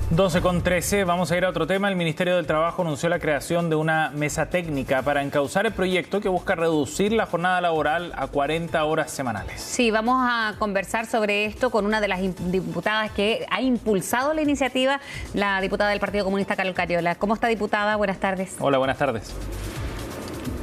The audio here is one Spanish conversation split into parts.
12:13, vamos a ir a otro tema. El Ministerio del Trabajo anunció la creación de una mesa técnica para encauzar el proyecto que busca reducir la jornada laboral a 40 horas semanales. Sí, vamos a conversar sobre esto con una de las diputadas que ha impulsado la iniciativa, la diputada del Partido Comunista, Carol Cariola. ¿Cómo está, diputada? Buenas tardes. Hola, buenas tardes.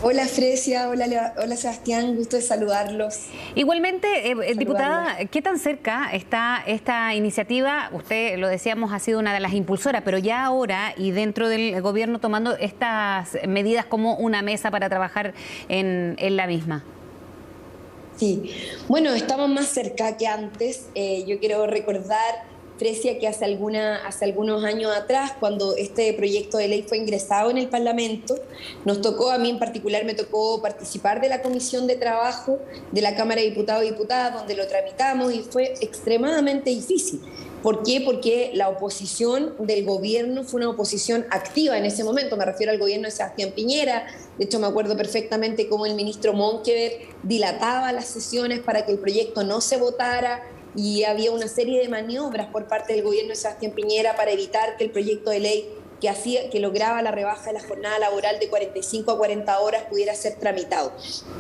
Hola Fresia, hola Sebastián, gusto de saludarlos. Igualmente, diputada, ¿qué tan cerca está esta iniciativa? Usted, lo decíamos, ha sido una de las impulsoras, pero ya ahora y dentro del gobierno tomando estas medidas como una mesa para trabajar en la misma. Sí, bueno, estamos más cerca que antes. Yo quiero recordar, Fresia, que hace algunos años atrás, cuando este proyecto de ley fue ingresado en el Parlamento, nos tocó, a mí en particular me tocó participar de la Comisión de Trabajo de la Cámara de Diputados y Diputadas, donde lo tramitamos, y fue extremadamente difícil. ¿Por qué? Porque la oposición del gobierno fue una oposición activa en ese momento, me refiero al gobierno de Sebastián Piñera. De hecho, me acuerdo perfectamente cómo el ministro Monkever dilataba las sesiones para que el proyecto no se votara, y había una serie de maniobras por parte del gobierno de Sebastián Piñera para evitar que el proyecto de ley que lograba la rebaja de la jornada laboral de 45 a 40 horas pudiera ser tramitado.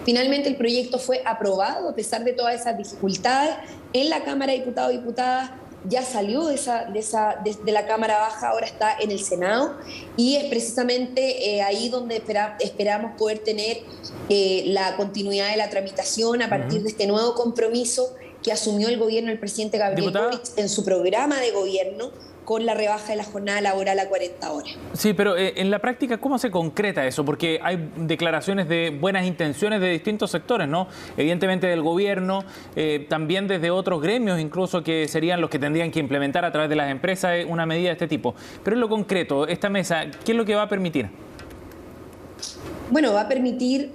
Finalmente el proyecto fue aprobado a pesar de todas esas dificultades en la Cámara de Diputados y Diputadas. Ya salió de la Cámara Baja, ahora está en el Senado, y es precisamente ahí donde esperamos poder tener la continuidad de la tramitación a partir de este nuevo compromiso que asumió el gobierno del presidente Gabriel Boric en su programa de gobierno, con la rebaja de la jornada laboral a 40 horas. Sí, pero en la práctica, ¿cómo se concreta eso? Porque hay declaraciones de buenas intenciones de distintos sectores, ¿no? Evidentemente del gobierno, también desde otros gremios, incluso que serían los que tendrían que implementar a través de las empresas una medida de este tipo. Pero en lo concreto, esta mesa, ¿qué es lo que va a permitir? Bueno, va a permitir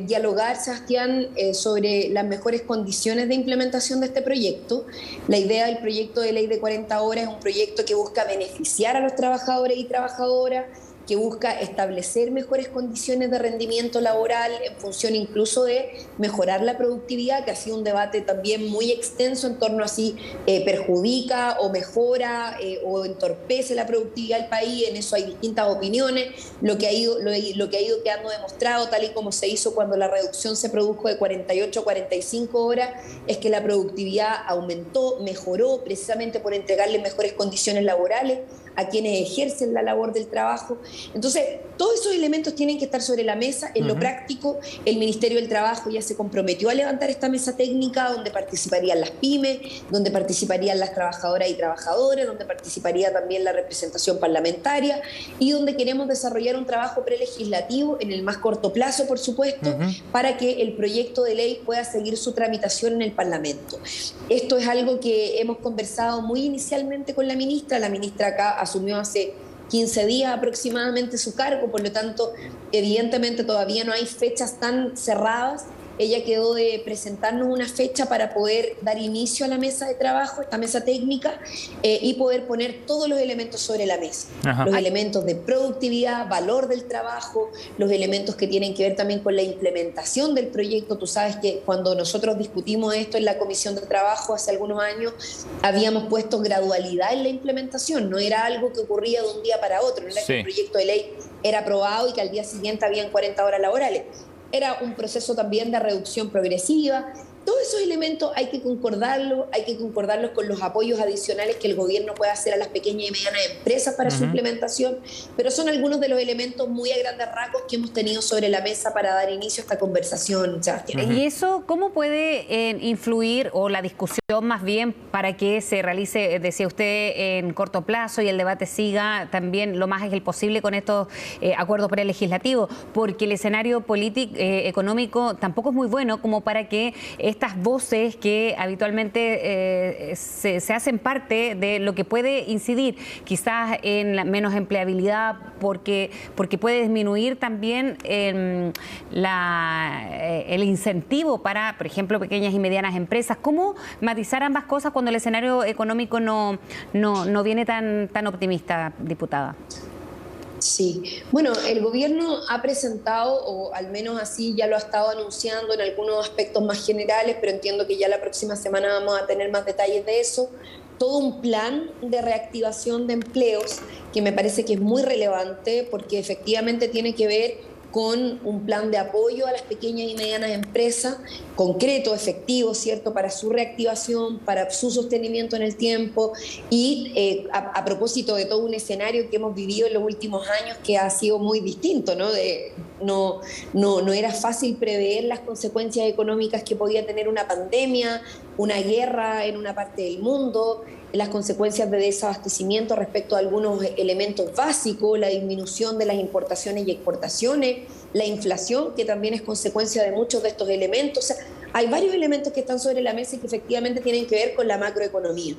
dialogar, Sebastián, sobre las mejores condiciones de implementación de este proyecto. La idea del proyecto de ley de 40 horas es un proyecto que busca beneficiar a los trabajadores y trabajadoras, que busca establecer mejores condiciones de rendimiento laboral en función incluso de mejorar la productividad, que ha sido un debate también muy extenso en torno a si perjudica o mejora o entorpece la productividad del país. En eso hay distintas opiniones. Lo que ha ido quedando demostrado, tal y como se hizo cuando la reducción se produjo de 48 a 45 horas, es que la productividad aumentó, mejoró, precisamente por entregarle mejores condiciones laborales a quienes ejercen la labor del trabajo. Entonces, todos esos elementos tienen que estar sobre la mesa. En lo práctico, el Ministerio del Trabajo ya se comprometió a levantar esta mesa técnica donde participarían las pymes, donde participarían las trabajadoras y trabajadores, donde participaría también la representación parlamentaria, y donde queremos desarrollar un trabajo prelegislativo en el más corto plazo, por supuesto, para que el proyecto de ley pueda seguir su tramitación en el Parlamento. Esto es algo que hemos conversado muy inicialmente con la ministra. La ministra acá asumió hace 15 días aproximadamente su cargo, por lo tanto, evidentemente todavía no hay fechas tan cerradas. Ella quedó de presentarnos una fecha para poder dar inicio a la mesa de trabajo, esta mesa técnica, y poder poner todos los elementos sobre la mesa. Los elementos de productividad, valor del trabajo, los elementos que tienen que ver también con la implementación del proyecto. Tú sabes que cuando nosotros discutimos esto en la Comisión de Trabajo hace algunos años, habíamos puesto gradualidad en la implementación. No era algo que ocurría de un día para otro, no era que el proyecto de ley era aprobado y que al día siguiente habían 40 horas laborales. Era un proceso también de reducción progresiva. Todos esos elementos hay que concordarlos con los apoyos adicionales que el gobierno puede hacer a las pequeñas y medianas empresas para su implementación, pero son algunos de los elementos muy a grandes rasgos que hemos tenido sobre la mesa para dar inicio a esta conversación, Sebastián. ¿Y eso cómo puede influir, o la discusión más bien, para que se realice, decía usted, en corto plazo y el debate siga también lo más ágil posible con estos acuerdos prelegislativos? Porque el escenario político, económico tampoco es muy bueno como para que estas voces que habitualmente se hacen parte de lo que puede incidir quizás en la menos empleabilidad, porque puede disminuir también el incentivo para, por ejemplo, pequeñas y medianas empresas. ¿Cómo matizar ambas cosas cuando el escenario económico no viene tan optimista, diputada? Sí, bueno, el gobierno ha presentado, o al menos así ya lo ha estado anunciando en algunos aspectos más generales, pero entiendo que ya la próxima semana vamos a tener más detalles de eso, todo un plan de reactivación de empleos que me parece que es muy relevante porque efectivamente tiene que ver con un plan de apoyo a las pequeñas y medianas empresas, concreto, efectivo, ¿cierto?, para su reactivación, para su sostenimiento en el tiempo y a propósito de todo un escenario que hemos vivido en los últimos años que ha sido muy distinto, ¿no? No era fácil prever las consecuencias económicas que podía tener una pandemia, una guerra en una parte del mundo, las consecuencias de desabastecimiento respecto a algunos elementos básicos, la disminución de las importaciones y exportaciones, la inflación, que también es consecuencia de muchos de estos elementos. O sea, hay varios elementos que están sobre la mesa y que efectivamente tienen que ver con la macroeconomía.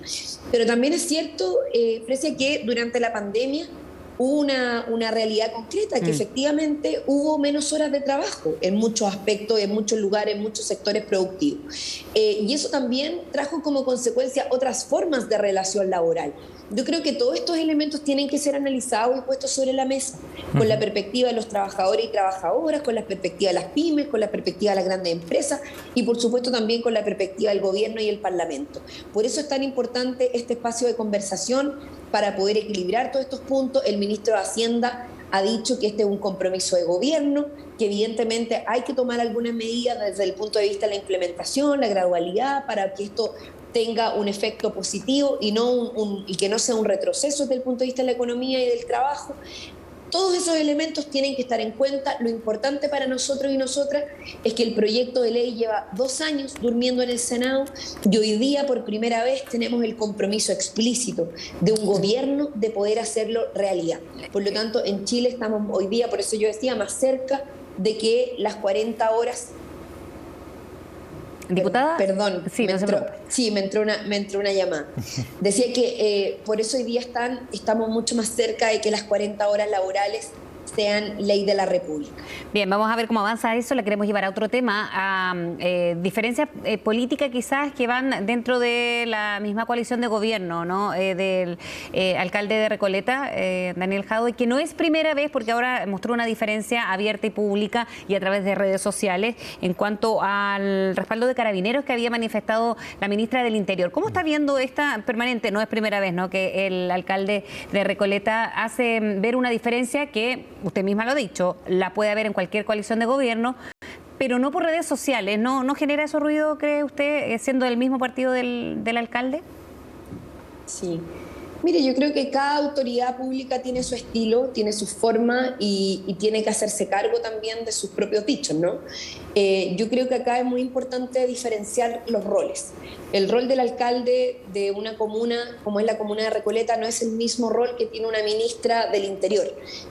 Pero también es cierto, Fresia, que durante la pandemia hubo una realidad concreta, que efectivamente hubo menos horas de trabajo en muchos aspectos, en muchos lugares, en muchos sectores productivos. Y eso también trajo como consecuencia otras formas de relación laboral. Yo creo que todos estos elementos tienen que ser analizados y puestos sobre la mesa, con la perspectiva de los trabajadores y trabajadoras, con la perspectiva de las pymes, con la perspectiva de las grandes empresas y por supuesto también con la perspectiva del gobierno y el Parlamento. Por eso es tan importante este espacio de conversación para poder equilibrar todos estos puntos. El ministro de Hacienda ha dicho que este es un compromiso de gobierno, que evidentemente hay que tomar algunas medidas desde el punto de vista de la implementación, la gradualidad, para que esto tenga un efecto positivo y que no sea un retroceso desde el punto de vista de la economía y del trabajo. Todos esos elementos tienen que estar en cuenta. Lo importante para nosotros y nosotras es que el proyecto de ley lleva 2 años durmiendo en el Senado y hoy día por primera vez tenemos el compromiso explícito de un gobierno de poder hacerlo realidad. Por lo tanto, en Chile estamos hoy día, por eso yo decía, más cerca de que las 40 horas... Diputada. Perdón, sí, me entró una llamada. Decía que por eso hoy día estamos mucho más cerca de que las 40 horas laborales sean ley de la República. Bien, vamos a ver cómo avanza eso. La queremos llevar a otro tema, a diferencias políticas quizás que van dentro de la misma coalición de gobierno, ¿no? Del alcalde de Recoleta, Daniel Jadwe, que no es primera vez porque ahora mostró una diferencia abierta y pública y a través de redes sociales en cuanto al respaldo de Carabineros que había manifestado la ministra del Interior. ¿Cómo está viendo esta permanente? No es primera vez, ¿no?, que el alcalde de Recoleta hace ver una diferencia que usted misma lo ha dicho, la puede haber en cualquier coalición de gobierno, pero no por redes sociales. ¿No genera eso ruido, cree usted, siendo del mismo partido del alcalde? Sí. Mire, yo creo que cada autoridad pública tiene su estilo, tiene su forma y tiene que hacerse cargo también de sus propios dichos, ¿no? Yo creo que acá es muy importante diferenciar los roles. El rol del alcalde de una comuna, como es la comuna de Recoleta, no es el mismo rol que tiene una ministra del Interior.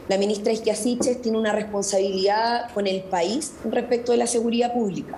La ministra Isquiasiches tiene una responsabilidad con el país respecto de la seguridad pública.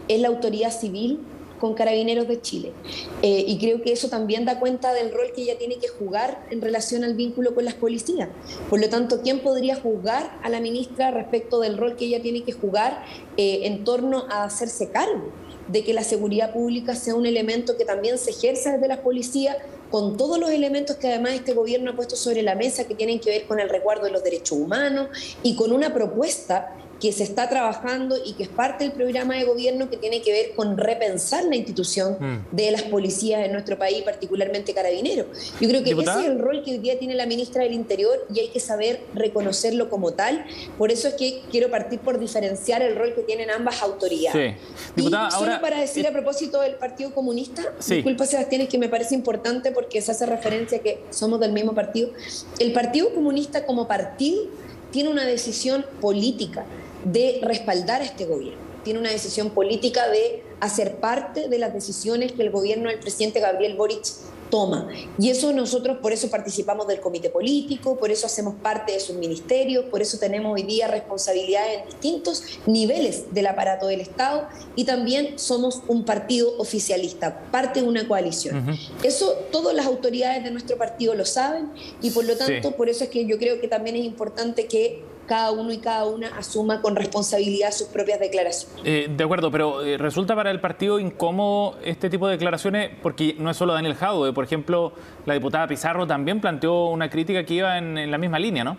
Es la autoridad civil con Carabineros de Chile. Y creo que eso también da cuenta del rol que ella tiene que jugar en relación al vínculo con las policías. Por lo tanto, ¿quién podría juzgar a la ministra respecto del rol que ella tiene que jugar en torno a hacerse cargo de que la seguridad pública sea un elemento que también se ejerza desde las policías, con todos los elementos que además este gobierno ha puesto sobre la mesa que tienen que ver con el resguardo de los derechos humanos y con una propuesta que se está trabajando y que es parte del programa de gobierno que tiene que ver con repensar la institución de las policías en nuestro país, particularmente Carabineros. Yo creo que ¿Diputada? ese es el rol que hoy día tiene la ministra del Interior y hay que saber reconocerlo como tal. Por eso es que quiero partir por diferenciar el rol que tienen ambas autoridades. Sí. Diputada, y solo ahora, para decir a propósito del Partido Comunista, sí. Disculpa Sebastián, es que me parece importante porque se hace referencia a que somos del mismo partido. El Partido Comunista como partido tiene una decisión política de respaldar a este gobierno. Tiene una decisión política de hacer parte de las decisiones que el gobierno del presidente Gabriel Boric toma. Y eso nosotros, por eso participamos del comité político, por eso hacemos parte de sus ministerios, por eso tenemos hoy día responsabilidades en distintos niveles del aparato del Estado y también somos un partido oficialista, parte de una coalición. Eso todas las autoridades de nuestro partido lo saben y por lo tanto, por eso es que yo creo que también es importante que cada uno y cada una asuma con responsabilidad sus propias declaraciones. De acuerdo, pero resulta para el partido incómodo este tipo de declaraciones porque no es solo Daniel Jadwe. Por ejemplo, la diputada Pizarro también planteó una crítica que iba en la misma línea, ¿no?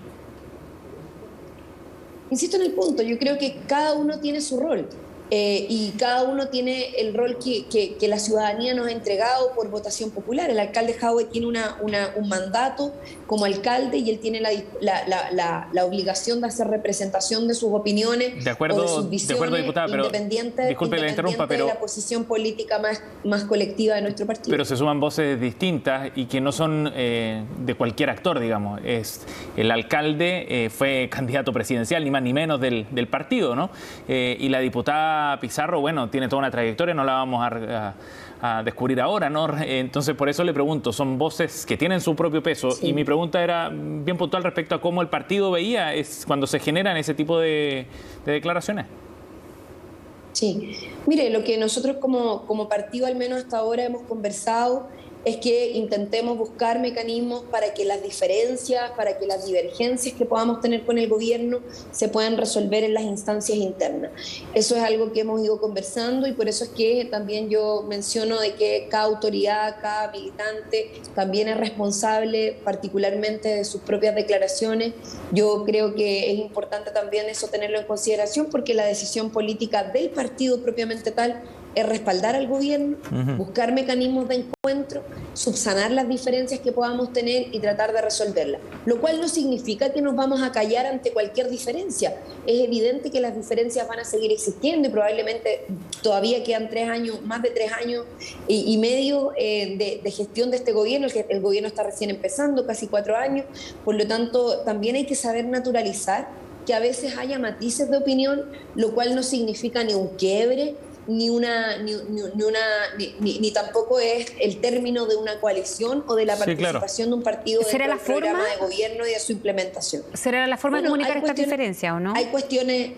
Insisto en el punto, yo creo que cada uno tiene su rol. y cada uno tiene el rol que la ciudadanía nos ha entregado por votación popular. El alcalde Jadwe tiene un mandato como alcalde y él tiene la obligación de hacer representación de sus opiniones, de acuerdo, o de sus visiones, de acuerdo, diputada, pero disculpe la interrumpa, pero de la posición política más colectiva de nuestro partido. Pero se suman voces distintas y que no son de cualquier actor, digamos. El alcalde fue candidato presidencial, ni más ni menos del partido, ¿no? Y la diputada Pizarro, bueno, tiene toda una trayectoria, no la vamos a descubrir ahora, ¿no? Entonces, por eso le pregunto, son voces que tienen su propio peso, sí. Y mi pregunta era bien puntual respecto a cómo el partido veía cuando se generan ese tipo de declaraciones. Sí, mire, lo que nosotros como partido, al menos hasta ahora, hemos conversado es que intentemos buscar mecanismos para que las diferencias, para que las divergencias que podamos tener con el gobierno se puedan resolver en las instancias internas. Eso es algo que hemos ido conversando y por eso es que también yo menciono de que cada autoridad, cada militante también es responsable particularmente de sus propias declaraciones. Yo creo que es importante también eso tenerlo en consideración porque la decisión política del partido propiamente tal es respaldar al gobierno, buscar mecanismos de encuentro, subsanar las diferencias que podamos tener y tratar de resolverlas. Lo cual no significa que nos vamos a callar ante cualquier diferencia. Es evidente que las diferencias van a seguir existiendo y probablemente todavía quedan 3 años, más de 3 años y medio de gestión de este gobierno. El gobierno está recién empezando, casi 4 años. Por lo tanto, también hay que saber naturalizar que a veces haya matices de opinión, lo cual no significa ni un quiebre, ni tampoco es el término de una coalición o de la participación de un partido dentro del programa de gobierno y de su implementación. ¿Será la forma de comunicar estas diferencias o no? Hay cuestiones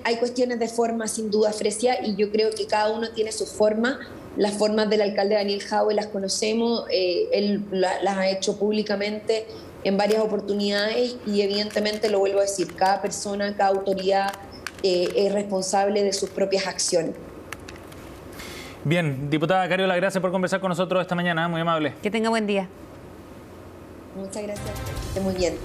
de forma sin duda, Fresia, y yo creo que cada uno tiene su forma. Las formas del alcalde Daniel Jadwe las conocemos, él las ha hecho públicamente en varias oportunidades y evidentemente, lo vuelvo a decir, cada persona, cada autoridad es responsable de sus propias acciones. Bien, diputada Cariola, gracias por conversar con nosotros esta mañana, muy amable. Que tenga buen día. Muchas gracias, que esté muy bien.